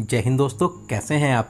जय हिंद दोस्तों, कैसे हैं आप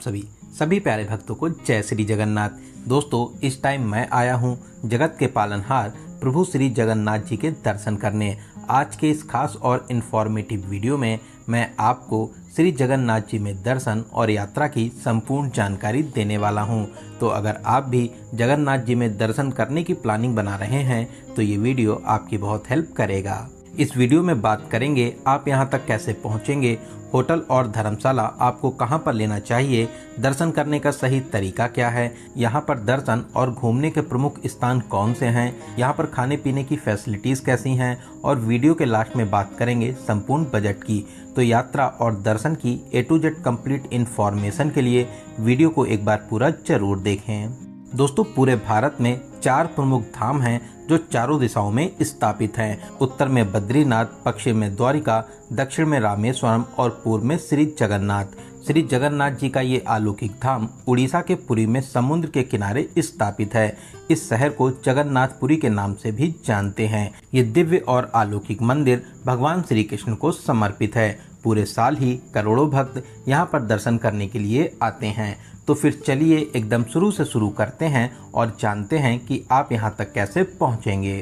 सभी प्यारे भक्तों को जय श्री जगन्नाथ। दोस्तों, इस टाइम मैं आया हूं जगत के पालनहार प्रभु श्री जगन्नाथ जी के दर्शन करने। आज के इस खास और इन्फॉर्मेटिव वीडियो में मैं आपको श्री जगन्नाथ जी में दर्शन और यात्रा की संपूर्ण जानकारी देने वाला हूं। तो अगर आप भी जगन्नाथ जी में दर्शन करने की प्लानिंग बना रहे हैं तो ये वीडियो आपकी बहुत हेल्प करेगा। इस वीडियो में बात करेंगे आप यहाँ तक कैसे पहुँचेंगे, होटल और धर्मशाला आपको कहाँ पर लेना चाहिए, दर्शन करने का सही तरीका क्या है, यहाँ पर दर्शन और घूमने के प्रमुख स्थान कौन से हैं, यहाँ पर खाने पीने की फैसिलिटीज़ कैसी हैं और वीडियो के लास्ट में बात करेंगे संपूर्ण बजट की। तो यात्रा और दर्शन की A to Z complete information के लिए वीडियो को एक बार पूरा जरूर देखें। दोस्तों, पूरे भारत में 4 प्रमुख धाम हैं जो चारों दिशाओं में स्थापित हैं। उत्तर में बद्रीनाथ, पश्चिम में द्वारिका, दक्षिण में रामेश्वरम और पूर्व में श्री जगन्नाथ। श्री जगन्नाथ जी का ये अलौकिक धाम उड़ीसा के पुरी में समुद्र के किनारे स्थापित है। इस शहर को जगन्नाथपुरी के नाम से भी जानते हैं। ये दिव्य और अलौकिक मंदिर भगवान श्री कृष्ण को समर्पित है। पूरे साल ही करोड़ों भक्त यहाँ पर दर्शन करने के लिए आते हैं। तो फिर चलिए एकदम शुरू से शुरू करते हैं और जानते हैं कि आप यहाँ तक कैसे पहुँचेंगे।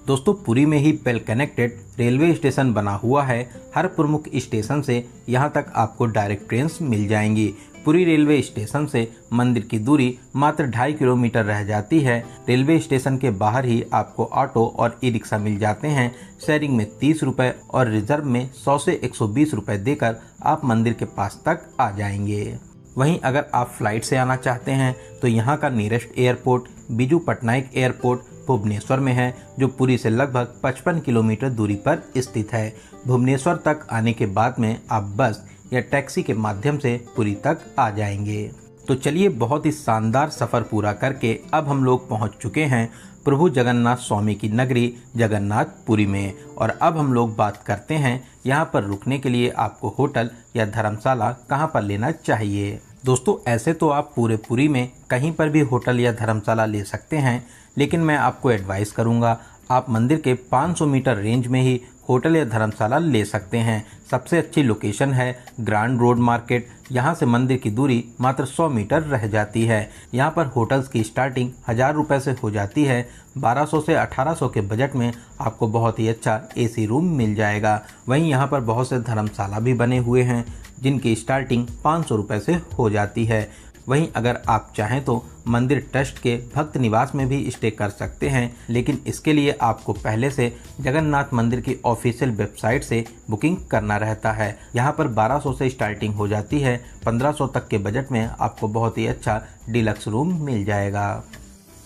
दोस्तों, पुरी में ही वेल कनेक्टेड रेलवे स्टेशन बना हुआ है। हर प्रमुख स्टेशन से यहाँ तक आपको डायरेक्ट ट्रेन मिल जाएंगी। पुरी रेलवे स्टेशन से मंदिर की दूरी मात्र 2.5 किलोमीटर रह जाती है। रेलवे स्टेशन के बाहर ही आपको ऑटो और ई रिक्शा मिल जाते हैं। शेयरिंग में 30 रुपये और रिजर्व में 100 से 120 रुपये देकर आप मंदिर के पास तक आ जाएंगे। वहीं अगर आप फ्लाइट से आना चाहते हैं तो यहाँ का nearest airport Biju Patnaik airport Bhubaneswar में है, जो पुरी से लगभग 55 किलोमीटर दूरी पर स्थित है। भुवनेश्वर तक आने के बाद में आप बस या टैक्सी के माध्यम से पुरी तक आ जाएंगे। तो चलिए, बहुत ही शानदार सफ़र पूरा करके अब हम लोग पहुँच चुके हैं प्रभु जगन्नाथ स्वामी की नगरी जगन्नाथपुरी में। और अब हम लोग बात करते हैं यहाँ पर रुकने के लिए आपको होटल या धर्मशाला कहाँ पर लेना चाहिए। दोस्तों, ऐसे तो आप पूरे पुरी में कहीं पर भी होटल या धर्मशाला ले सकते हैं, लेकिन मैं आपको एडवाइस करूँगा आप मंदिर के 500 मीटर रेंज में ही होटल या धर्मशाला ले सकते हैं। सबसे अच्छी लोकेशन है ग्रांड रोड मार्केट। यहाँ से मंदिर की दूरी मात्र 100 मीटर रह जाती है। यहाँ पर होटल्स की स्टार्टिंग 1000 रुपये से हो जाती है। 1200 से 1800 के बजट में आपको बहुत ही अच्छा AC रूम मिल जाएगा। वहीं यहाँ पर बहुत से धर्मशाला भी बने हुए हैं जिनकी स्टार्टिंग 500 रुपये से हो जाती है। वहीं अगर आप चाहें तो मंदिर ट्रस्ट के भक्त निवास में भी स्टे कर सकते हैं, लेकिन इसके लिए आपको पहले से जगन्नाथ मंदिर की ऑफिशियल वेबसाइट से बुकिंग करना रहता है। यहाँ पर 1200 से स्टार्टिंग हो जाती है। 1500 तक के बजट में आपको बहुत ही अच्छा डिलक्स रूम मिल जाएगा।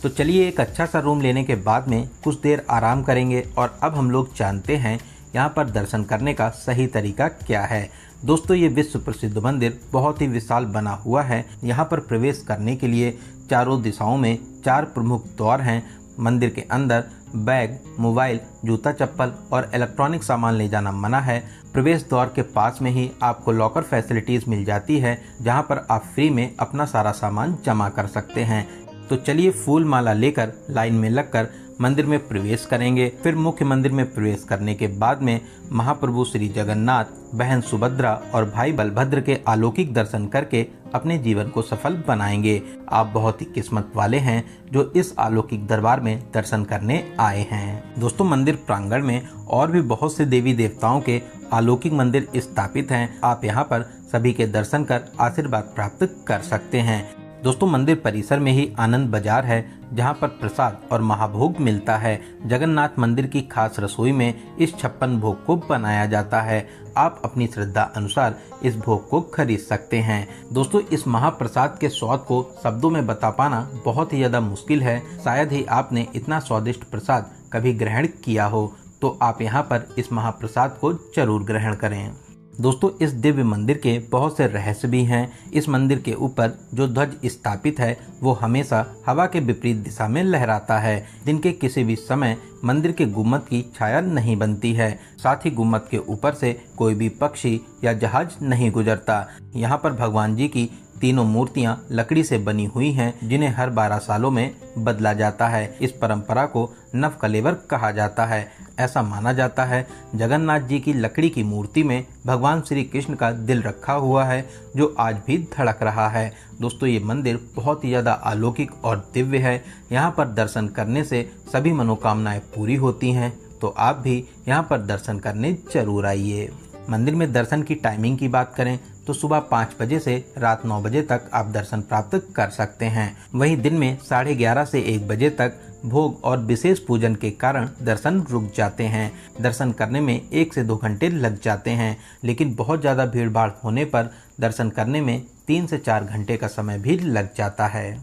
तो चलिए, एक अच्छा सा रूम लेने के बाद में कुछ देर आराम करेंगे और अब हम लोग जानते हैं यहाँ पर दर्शन करने का सही तरीका क्या है। दोस्तों, ये विश्व प्रसिद्ध मंदिर बहुत ही विशाल बना हुआ है। यहाँ पर प्रवेश करने के लिए चारों दिशाओं में 4 प्रमुख द्वार हैं। मंदिर के अंदर बैग, मोबाइल, जूता चप्पल और इलेक्ट्रॉनिक सामान ले जाना मना है। प्रवेश द्वार के पास में ही आपको लॉकर फैसिलिटीज़ मिल जाती है, जहाँ पर आप फ्री में अपना सारा सामान जमा कर सकते हैं। तो चलिए, फूल माला लेकर लाइन में लगकर मंदिर में प्रवेश करेंगे। फिर मुख्य मंदिर में प्रवेश करने के बाद में महाप्रभु श्री जगन्नाथ, बहन सुभद्रा और भाई बलभद्र के अलौकिक दर्शन करके अपने जीवन को सफल बनाएंगे। आप बहुत ही किस्मत वाले हैं जो इस अलौकिक दरबार में दर्शन करने आए हैं। दोस्तों, मंदिर प्रांगण में और भी बहुत से देवी देवताओं के अलौकिक मंदिर स्थापित हैं। आप यहाँ पर सभी के दर्शन कर आशीर्वाद प्राप्त कर सकते हैं। दोस्तों, मंदिर परिसर में ही आनंद बाजार है, जहां पर प्रसाद और महाभोग मिलता है। जगन्नाथ मंदिर की खास रसोई में इस 56 भोग को बनाया जाता है। आप अपनी श्रद्धा अनुसार इस भोग को खरीद सकते हैं। दोस्तों, इस महाप्रसाद के स्वाद को शब्दों में बता पाना बहुत ही ज्यादा मुश्किल है। शायद ही आपने इतना स्वादिष्ट प्रसाद कभी ग्रहण किया हो, तो आप यहाँ पर इस महाप्रसाद को जरूर ग्रहण करें। दोस्तों, इस दिव्य मंदिर के बहुत से रहस्य भी हैं। इस मंदिर के ऊपर जो ध्वज स्थापित है वो हमेशा हवा के विपरीत दिशा में लहराता है। दिन के किसी भी समय मंदिर के गुम्बद की छाया नहीं बनती है। साथ ही गुम्बद के ऊपर से कोई भी पक्षी या जहाज नहीं गुजरता। यहाँ पर भगवान जी की तीनों मूर्तियां लकड़ी से बनी हुई हैं, जिन्हें हर 12 सालों में बदला जाता है। इस परंपरा को नवकलेवर कहा जाता है। ऐसा माना जाता है जगन्नाथ जी की लकड़ी की मूर्ति में भगवान श्री कृष्ण का दिल रखा हुआ है, जो आज भी धड़क रहा है। दोस्तों ये मंदिर बहुत ही ज़्यादा अलौकिक और दिव्य है। यहाँ पर दर्शन करने से सभी मनोकामनाएं पूरी होती हैं, तो आप भी यहाँ पर दर्शन करने जरूर आइए। मंदिर में दर्शन की टाइमिंग की बात करें तो सुबह 5 बजे से रात 9 बजे तक आप दर्शन प्राप्त कर सकते हैं। वहीं दिन में 11:30 से 1 बजे तक भोग और विशेष पूजन के कारण दर्शन रुक जाते हैं। दर्शन करने में 1 से 2 घंटे लग जाते हैं, लेकिन बहुत ज़्यादा भीड़ भाड़ होने पर दर्शन करने में 3 से 4 घंटे का समय भी लग जाता है।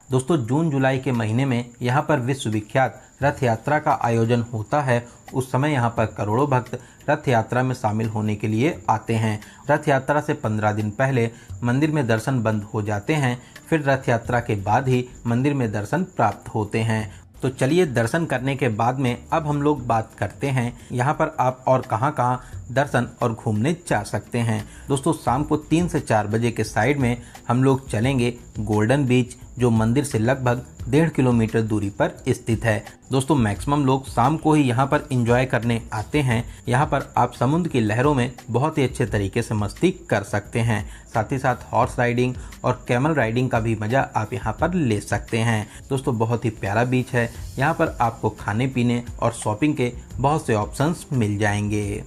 दोस्तों जून जुलाई के महीने में यहाँ पर विश्वविख्यात रथ यात्रा का आयोजन होता है। उस समय यहाँ पर करोड़ों भक्त रथ यात्रा में शामिल होने के लिए आते हैं। रथ यात्रा से 15 दिन पहले मंदिर में दर्शन बंद हो जाते हैं, फिर रथ यात्रा के बाद ही मंदिर में दर्शन प्राप्त होते हैं। तो चलिए दर्शन करने के बाद में अब हम लोग बात करते हैं यहाँ पर आप और कहाँ दर्शन और घूमने जा सकते हैं। दोस्तों शाम को 3 से 4 बजे के साइड में हम लोग चलेंगे गोल्डन बीच, जो मंदिर से लगभग 1.5 किलोमीटर दूरी पर स्थित है। दोस्तों मैक्सिमम लोग शाम को ही यहाँ पर एंजॉय करने आते हैं। यहाँ पर आप समुद्र की लहरों में बहुत ही अच्छे तरीके से मस्ती कर सकते हैं। साथ ही साथ हॉर्स राइडिंग और कैमल राइडिंग का भी मजा आप यहाँ पर ले सकते हैं। दोस्तों बहुत ही प्यारा बीच है। यहाँ पर आपको खाने पीने और शॉपिंग के बहुत से ऑप्शंस मिल जाएंगे।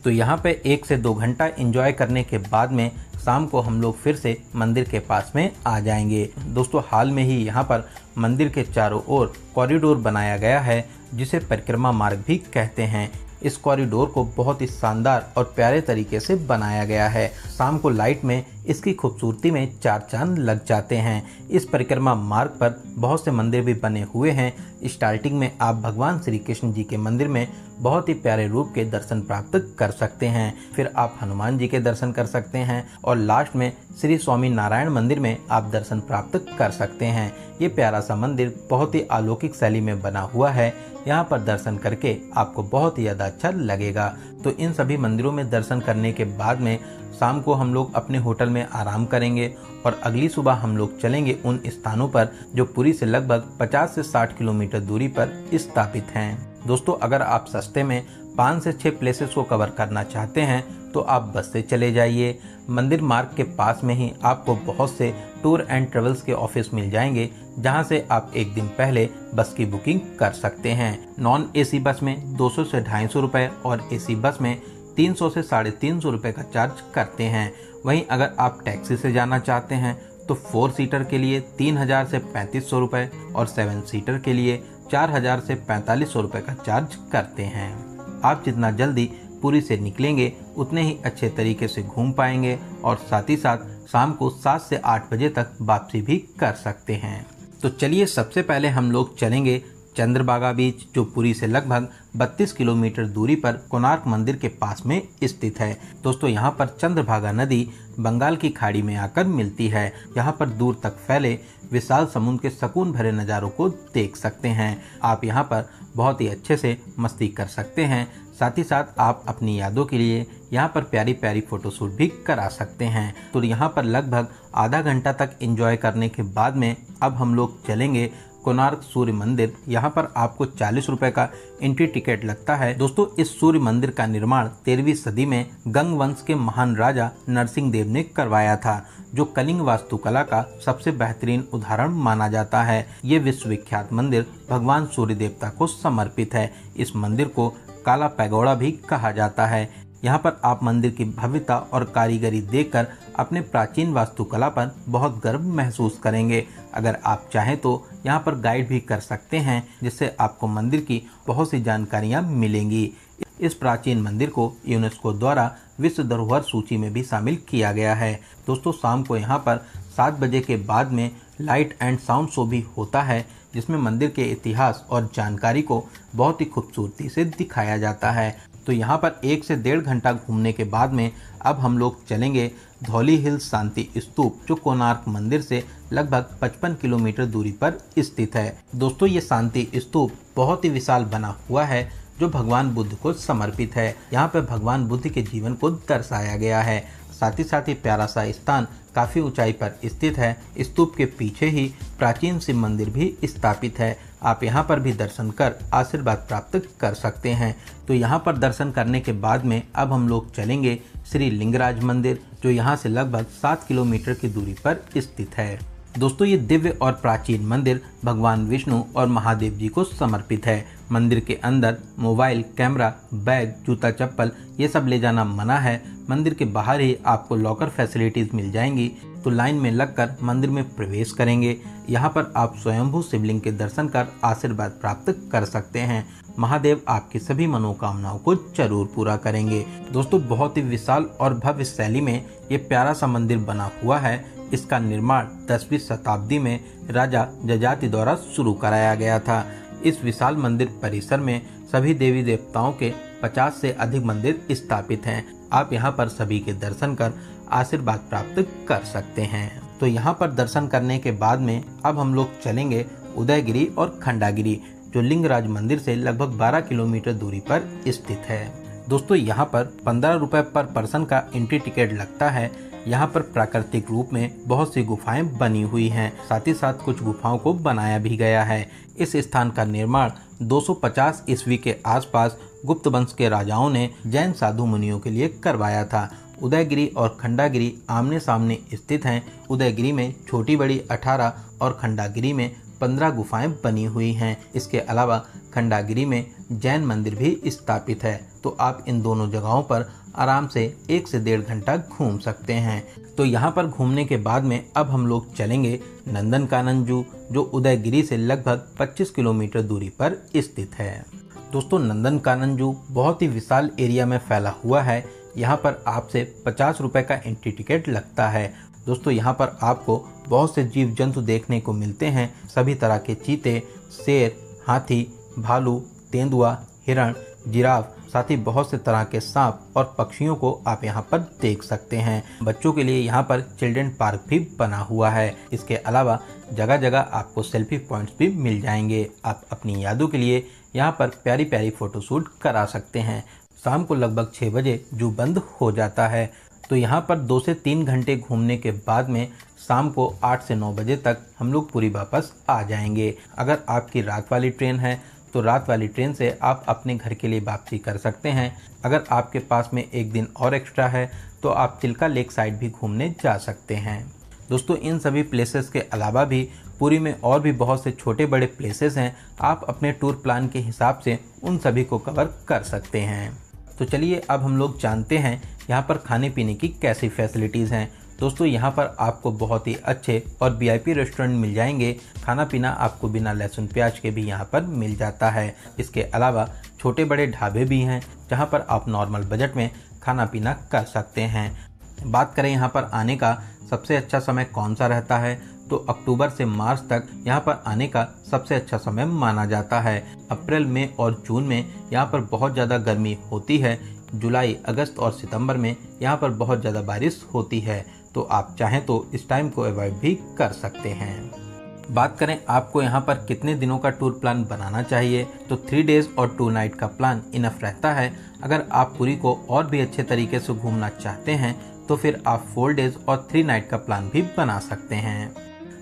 तो यहाँ पे 1 से 2 घंटा एंजॉय करने के बाद में शाम को हम लोग फिर से मंदिर के पास में आ जाएंगे। दोस्तों हाल में ही यहाँ पर मंदिर के चारों ओर कॉरिडोर बनाया गया है, जिसे परिक्रमा मार्ग भी कहते हैं। इस कॉरिडोर को बहुत ही शानदार और प्यारे तरीके से बनाया गया है। शाम को लाइट में इसकी खूबसूरती में 4 चांद लग जाते हैं। इस परिक्रमा मार्ग पर बहुत से मंदिर भी बने हुए हैं। स्टार्टिंग में आप भगवान श्री कृष्ण जी के मंदिर में बहुत ही प्यारे रूप के दर्शन प्राप्त कर सकते हैं। फिर आप हनुमान जी के दर्शन कर सकते हैं और लास्ट में श्री स्वामी नारायण मंदिर में आप दर्शन प्राप्त कर सकते हैं। ये प्यारा सा मंदिर बहुत ही अलौकिक शैली में बना हुआ है। यहाँ पर दर्शन करके आपको बहुत ही ज़्यादा अच्छा लगेगा। तो इन सभी मंदिरों में दर्शन करने के बाद में शाम को हम लोग अपने होटल में आराम करेंगे और अगली सुबह हम लोग चलेंगे उन स्थानों पर जो पुरी से लगभग 50 से 60 किलोमीटर दूरी पर स्थापित हैं। दोस्तों अगर आप सस्ते में 5 से 6 प्लेसेस को कवर करना चाहते हैं तो आप बस से चले जाइए। मंदिर मार्ग के पास में ही आपको बहुत से टूर एंड ट्रेवल्स के ऑफिस मिल जाएंगे, जहां से आप एक दिन पहले बस की बुकिंग कर सकते हैं। नॉन एसी बस में 200 से 250 रुपये और एसी बस में 300 से 350 रुपये का चार्ज करते हैं। वहीं अगर आप टैक्सी से जाना चाहते हैं तो 4 सीटर के लिए 3000 से 3500 रुपये और 7 सीटर के लिए 4000 से 4500 रुपये का चार्ज करते हैं। आप जितना जल्दी पुरी से निकलेंगे उतने ही अच्छे तरीके से घूम पाएंगे और साथ ही साथ शाम को 7 से 8 बजे तक वापसी भी कर सकते हैं। तो चलिए सबसे पहले हम लोग चलेंगे चंद्रभागा बीच, जो पुरी से लगभग 32 किलोमीटर दूरी पर कोणार्क मंदिर के पास में स्थित है। दोस्तों यहाँ पर चंद्रभागा नदी बंगाल की खाड़ी में आकर मिलती है। यहाँ पर दूर तक फैले विशाल समुद्र के सुकून भरे नज़ारों को देख सकते हैं। आप यहाँ पर बहुत ही अच्छे से मस्ती कर सकते हैं। साथ ही साथ आप अपनी यादों के लिए यहाँ पर प्यारी प्यारी फोटोशूट भी करा सकते हैं। तो यहाँ पर लगभग आधा घंटा तक एंजॉय करने के बाद में अब हम लोग चलेंगे कोणार्क सूर्य मंदिर। यहाँ पर आपको 40 रुपए का एंट्री टिकट लगता है। दोस्तों इस सूर्य मंदिर का निर्माण 13वीं सदी में गंग वंश के महान राजा नरसिंह देव ने करवाया था, जो कलिंग वास्तुकला का सबसे बेहतरीन उदाहरण माना जाता है। ये विश्वविख्यात मंदिर भगवान सूर्य देवता को समर्पित है। इस मंदिर को काला पैगोडा भी कहा जाता है। यहाँ पर आप मंदिर की भव्यता और कारीगरी देखकर अपने प्राचीन वास्तुकला पर बहुत गर्व महसूस करेंगे। अगर आप चाहें तो यहाँ पर गाइड भी कर सकते हैं, जिससे आपको मंदिर की बहुत सी जानकारियाँ मिलेंगी। इस प्राचीन मंदिर को यूनेस्को द्वारा विश्व धरोहर सूची में भी शामिल किया गया है। दोस्तों शाम को यहाँ पर 7 बजे के बाद में लाइट एंड साउंड शो भी होता है, जिसमें मंदिर के इतिहास और जानकारी को बहुत ही खूबसूरती से दिखाया जाता है। तो यहाँ पर 1 से 1.5 घंटा घूमने के बाद में अब हम लोग चलेंगे धौली हिल्स शांति स्तूप, जो कोणार्क मंदिर से लगभग 55 किलोमीटर दूरी पर स्थित है। दोस्तों ये शांति स्तूप बहुत ही विशाल बना हुआ है, जो भगवान बुद्ध को समर्पित है। यहाँ पर भगवान बुद्ध के जीवन को दर्शाया गया है। साथ ही प्यारा सा स्थान काफ़ी ऊंचाई पर स्थित है। स्तूप के पीछे ही प्राचीन शिव मंदिर भी स्थापित है। आप यहाँ पर भी दर्शन कर आशीर्वाद प्राप्त कर सकते हैं। तो यहाँ पर दर्शन करने के बाद में अब हम लोग चलेंगे श्री लिंगराज मंदिर, जो यहाँ से लगभग 7 किलोमीटर की दूरी पर स्थित है। दोस्तों ये दिव्य और प्राचीन मंदिर भगवान विष्णु और महादेव जी को समर्पित है। मंदिर के अंदर मोबाइल, कैमरा, बैग, जूता, चप्पल ये सब ले जाना मना है। मंदिर के बाहर ही आपको लॉकर फैसिलिटीज मिल जाएंगी, तो लाइन में लगकर मंदिर में प्रवेश करेंगे। यहाँ पर आप स्वयंभू शिवलिंग के दर्शन कर आशीर्वाद प्राप्त कर सकते हैं। महादेव आपकी सभी मनोकामनाओं को जरूर पूरा करेंगे। दोस्तों बहुत ही विशाल और भव्य शैली में ये प्यारा सा मंदिर बना हुआ है। इसका निर्माण 10वीं शताब्दी में राजा जजाति द्वारा शुरू कराया गया था। इस विशाल मंदिर परिसर में सभी देवी देवताओं के 50 से अधिक मंदिर स्थापित हैं। आप यहाँ पर सभी के दर्शन कर आशीर्वाद प्राप्त कर सकते हैं। तो यहाँ पर दर्शन करने के बाद में अब हम लोग चलेंगे उदयगिरी और खंडागिरी, जो लिंगराज मंदिर से लगभग 12 किलोमीटर दूरी पर स्थित है। दोस्तों यहाँ पर 15 रुपए पर पर्सन का एंट्री टिकट लगता है। यहाँ पर प्राकृतिक रूप में बहुत सी गुफाएं बनी हुई हैं, साथ ही साथ कुछ गुफाओं को बनाया भी गया है। इस स्थान का निर्माण 250 ईस्वी के आसपास गुप्त वंश के राजाओं ने जैन साधु मुनियों के लिए करवाया था। उदयगिरी और खंडागिरी आमने सामने स्थित हैं। उदयगिरी में छोटी बड़ी 18 और खंडागिरी में 15 गुफाएं बनी हुई हैं। इसके अलावा खंडागिरी में जैन मंदिर भी स्थापित है। तो आप इन दोनों जगहों पर आराम से 1 से 1.5 घंटा घूम सकते हैं। तो यहाँ पर घूमने के बाद में अब हम लोग चलेंगे नंदनकानन जू, जो उदयगिरी से लगभग 25 किलोमीटर दूरी पर स्थित है। दोस्तों नंदनकानन जू बहुत ही विशाल एरिया में फैला हुआ है। यहाँ पर आपसे 50 रुपए का एंट्री टिकट लगता है। दोस्तों यहाँ पर आपको बहुत से जीव जंतु देखने को मिलते हैं। सभी तरह के चीते, शेर, हाथी, भालू, तेंदुआ, हिरण, जिराफ, साथ ही बहुत से तरह के सांप और पक्षियों को आप यहाँ पर देख सकते हैं। बच्चों के लिए यहाँ पर चिल्ड्रन पार्क भी बना हुआ है। इसके अलावा जगह जगह आपको सेल्फी पॉइंट्स भी मिल जाएंगे। आप अपनी यादों के लिए यहाँ पर प्यारी प्यारी फोटोशूट करा सकते हैं। शाम को लगभग 6 बजे जू बंद हो जाता है। तो यहाँ पर 2 से 3 घंटे घूमने के बाद में शाम को 8 से 9 बजे तक हम लोग पूरी वापस आ जाएंगे। अगर आपकी रात वाली ट्रेन है तो रात वाली ट्रेन से आप अपने घर के लिए वापसी कर सकते हैं। अगर आपके पास में एक दिन और एक्स्ट्रा है तो आप चिल्का लेक साइड भी घूमने जा सकते हैं। दोस्तों इन सभी प्लेसेस के अलावा भी पुरी में और भी बहुत से छोटे बड़े प्लेसेस हैं। आप अपने टूर प्लान के हिसाब से उन सभी को कवर कर सकते हैं। तो चलिए अब हम लोग जानते हैं यहाँ पर खाने पीने की कैसी फैसिलिटीज़ हैं। दोस्तों यहाँ पर आपको बहुत ही अच्छे और वीआईपी रेस्टोरेंट मिल जाएंगे। खाना पीना आपको बिना लहसुन प्याज के भी यहाँ पर मिल जाता है। इसके अलावा छोटे बड़े ढाबे भी हैं जहाँ पर आप नॉर्मल बजट में खाना पीना कर सकते हैं। बात करें यहाँ पर आने का सबसे अच्छा समय कौन सा रहता है, तो अक्टूबर से मार्च तक यहाँ पर आने का सबसे अच्छा समय माना जाता है। अप्रैल, मई और जून में यहाँ पर बहुत ज़्यादा गर्मी होती है। जुलाई, अगस्त और सितंबर में यहाँ पर बहुत ज़्यादा बारिश होती है। तो आप चाहें तो इस टाइम को अवॉइड भी कर सकते हैं। बात करें आपको यहाँ पर कितने दिनों का टूर प्लान बनाना चाहिए, तो 3 डेज और 2 नाइट का प्लान इनफ रहता है। अगर आप पुरी को और भी अच्छे तरीके से घूमना चाहते हैं तो फिर आप 4 डेज और 3 नाइट का प्लान भी बना सकते हैं।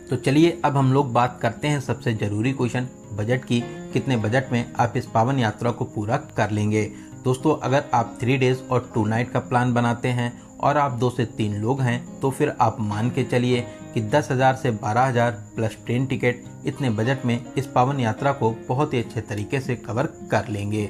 तो चलिए अब हम लोग बात करते हैं सबसे ज़रूरी क्वेश्चन बजट की। कितने बजट में आप इस पावन यात्रा को पूरा कर लेंगे। दोस्तों अगर आप 3 डेज और 2 नाइट का प्लान बनाते हैं और आप 2 से 3 लोग हैं तो फिर आप मान के चलिए कि 10,000 से 12,000 प्लस ट्रेन टिकट, इतने बजट में इस पावन यात्रा को बहुत ही अच्छे तरीके से कवर कर लेंगे।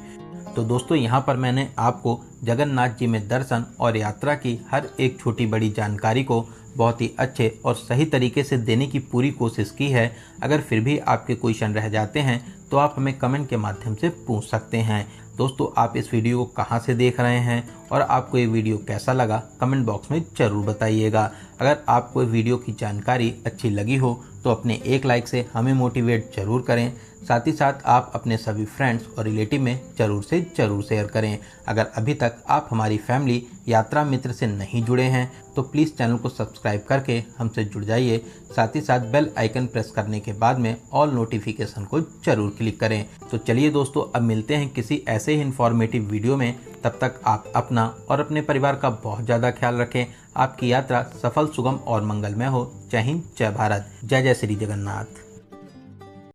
तो दोस्तों यहाँ पर मैंने आपको जगन्नाथ जी में दर्शन और यात्रा की हर एक छोटी बड़ी जानकारी को बहुत ही अच्छे और सही तरीके से देने की पूरी कोशिश की है। अगर फिर भी आपके क्वेश्चन रह जाते हैं तो आप हमें कमेंट के माध्यम से पूछ सकते हैं। दोस्तों आप इस वीडियो को कहाँ से देख रहे हैं और आपको ये वीडियो कैसा लगा कमेंट बॉक्स में ज़रूर बताइएगा। अगर आपको वीडियो की जानकारी अच्छी लगी हो तो अपने एक लाइक से हमें मोटिवेट ज़रूर करें। साथ ही साथ आप अपने सभी फ्रेंड्स और रिलेटिव में ज़रूर से ज़रूर शेयर करें। अगर अभी तक आप हमारी फैमिली यात्रा मित्र से नहीं जुड़े हैं तो प्लीज़ चैनल को सब्सक्राइब करके हमसे जुड़ जाइए। साथ ही साथ बेल आइकन प्रेस करने के बाद में ऑल नोटिफिकेशन को ज़रूर क्लिक करें। तो चलिए दोस्तों अब मिलते हैं किसी ऐसे ही इन्फॉर्मेटिव वीडियो में। तब तक आप अपना और अपने परिवार का बहुत ज़्यादा ख्याल रखें। आपकी यात्रा सफल, सुगम और मंगलमय हो। जय हिंद, जय भारत, जय जय श्री जगन्नाथ।